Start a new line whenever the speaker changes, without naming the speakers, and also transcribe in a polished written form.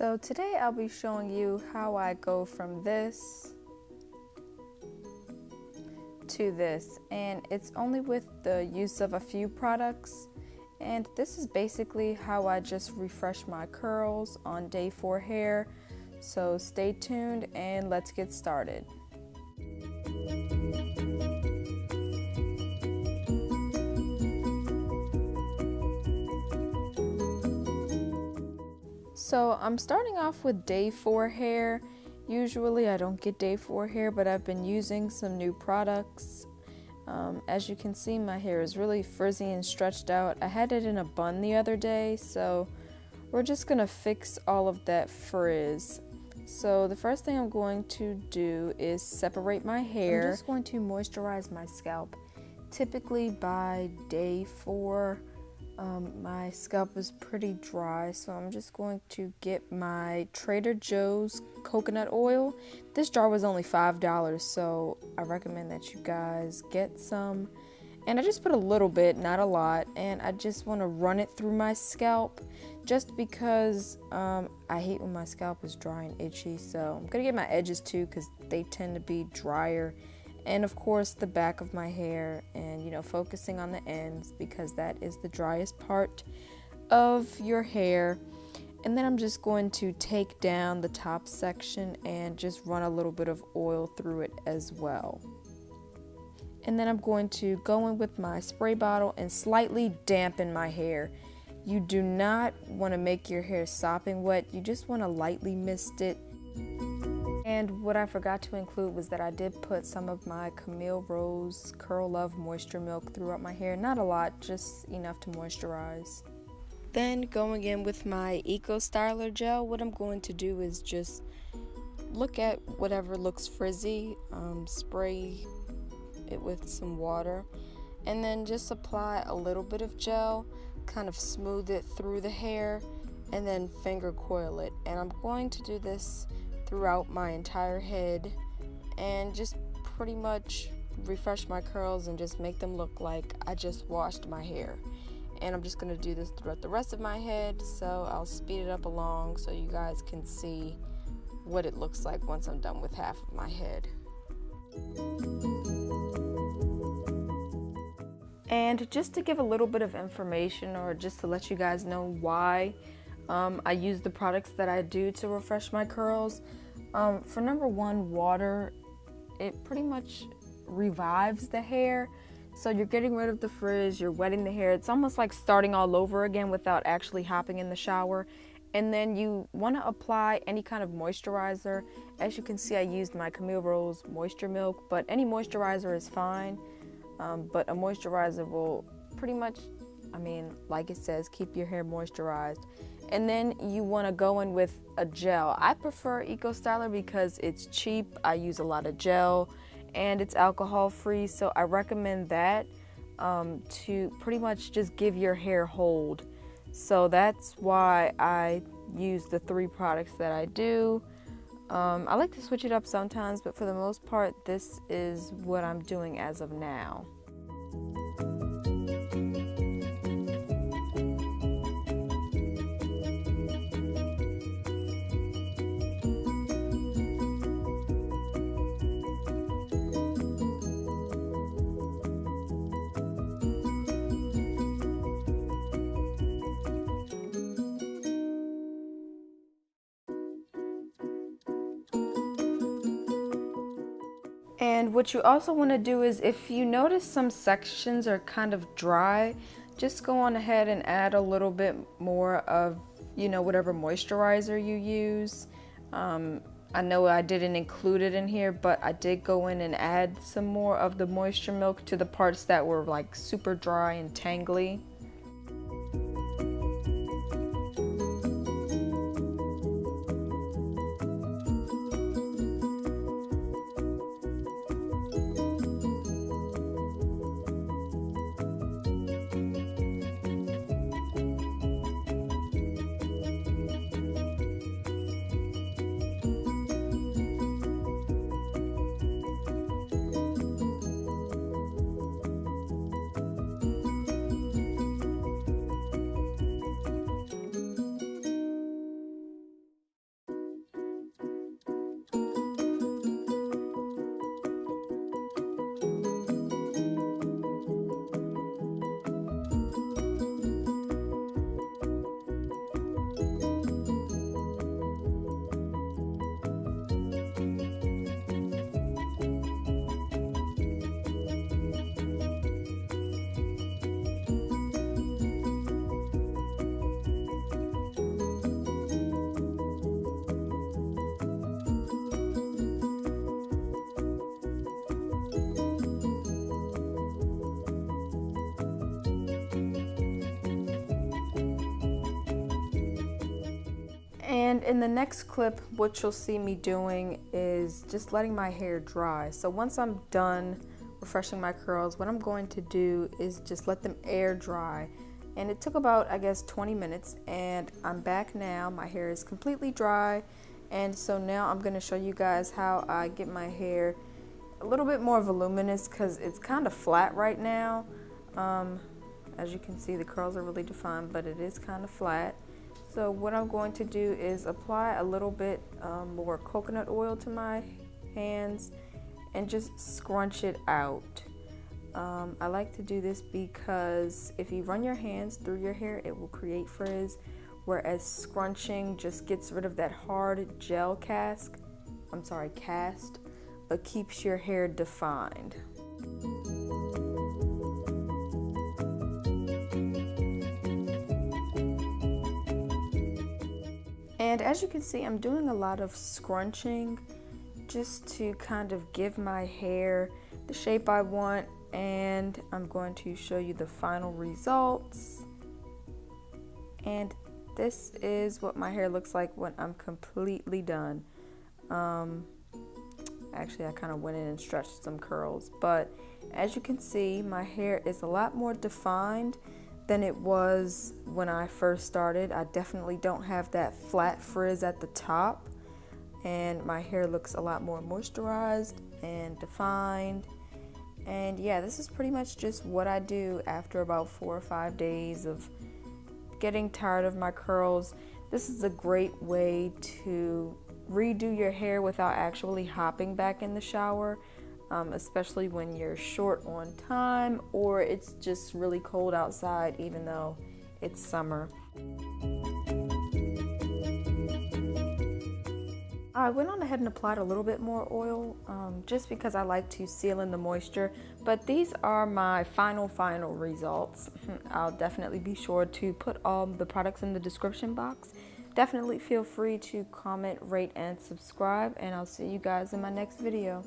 So today I'll be showing you how I go from this to this, and it's only with the use of a few products. And this is basically how I just refresh my curls on day 4 hair. So stay tuned and let's get started. So I'm starting off with day 4 hair. Usually I don't get day 4 hair, but I've been using some new products. As you can see, my hair is really frizzy and stretched out. I had it in a bun the other day, so we're just gonna fix all of that frizz. So the first thing I'm going to do is separate my hair. I'm just going to moisturize my scalp. Typically by day 4, my scalp is pretty dry, so I'm just going to get my Trader Joe's coconut oil. This jar was only $5, so I recommend that you guys get some. And I just put a little bit, not a lot, and I just want to run it through my scalp just because I hate when my scalp is dry and itchy. So I'm gonna get my edges too because they tend to be drier. And of course the back of my hair, and focusing on the ends because that is the driest part of your hair. And then I'm just going to take down the top section and just run a little bit of oil through it as well. And then I'm going to go in with my spray bottle and slightly dampen my hair. You do not want to make your hair sopping wet, you just want to lightly mist it. And what I forgot to include was that I did put some of my Camille Rose Curl Love Moisture Milk throughout my hair. Not a lot, just enough to moisturize. Then going in with my Eco Styler gel, what I'm going to do is just look at whatever looks frizzy, spray it with some water, and then just apply a little bit of gel, kind of smooth it through the hair, and then finger coil it. And I'm going to do this throughout my entire head and just pretty much refresh my curls and just make them look like I just washed my hair. And I'm just going to do this throughout the rest of my head, so I'll speed it up along so you guys can see what it looks like once I'm done with half of my head. And just to give a little bit of information, or just to let you guys know why I use the products that I do to refresh my curls. For number one, water, it pretty much revives the hair. So you're getting rid of the frizz, you're wetting the hair. It's almost like starting all over again without actually hopping in the shower. And then you want to apply any kind of moisturizer. As you can see, I used my Camille Rose Moisture Milk, but any moisturizer is fine. But a moisturizer will pretty much, like it says, keep your hair moisturized. And then you want to go in with a gel. I prefer Eco Styler because it's cheap. I use a lot of gel and it's alcohol free, so I recommend that to pretty much just give your hair hold. So that's why I use the 3 products that I do. I like to switch it up sometimes, but for the most part, this is what I'm doing as of now. And what you also want to do is, if you notice some sections are kind of dry, just go on ahead and add a little bit more of, whatever moisturizer you use. I know I didn't include it in here, but I did go in and add some more of the moisture milk to the parts that were like super dry and tangly. And in the next clip, what you'll see me doing is just letting my hair dry. So once I'm done refreshing my curls, what I'm going to do is just let them air dry. And it took about, I guess, 20 minutes, and I'm back now. My hair is completely dry, and so now I'm going to show you guys how I get my hair a little bit more voluminous, because it's kind of flat right now. As you can see, the curls are really defined, but it is kind of flat. So what I'm going to do is apply a little bit more coconut oil to my hands and just scrunch it out. I like to do this because if you run your hands through your hair, it will create frizz, whereas scrunching just gets rid of that hard gel cast, but keeps your hair defined. And as you can see, I'm doing a lot of scrunching just to kind of give my hair the shape I want, and I'm going to show you the final results. And this is what my hair looks like when I'm completely done. Actually, I kind of went in and stretched some curls, but as you can see, my hair is a lot more defined than it was when I first started. I definitely don't have that flat frizz at the top, and my hair looks a lot more moisturized and defined. And yeah, this is pretty much just what I do after about 4 or 5 days of getting tired of my curls. This is a great way to redo your hair without actually hopping back in the shower, especially when you're short on time or it's just really cold outside even though it's summer. I went on ahead and applied a little bit more oil just because I like to seal in the moisture, but these are my final results. I'll definitely be sure to put all the products in the description box. Definitely feel free to comment, rate, and subscribe, and I'll see you guys in my next video.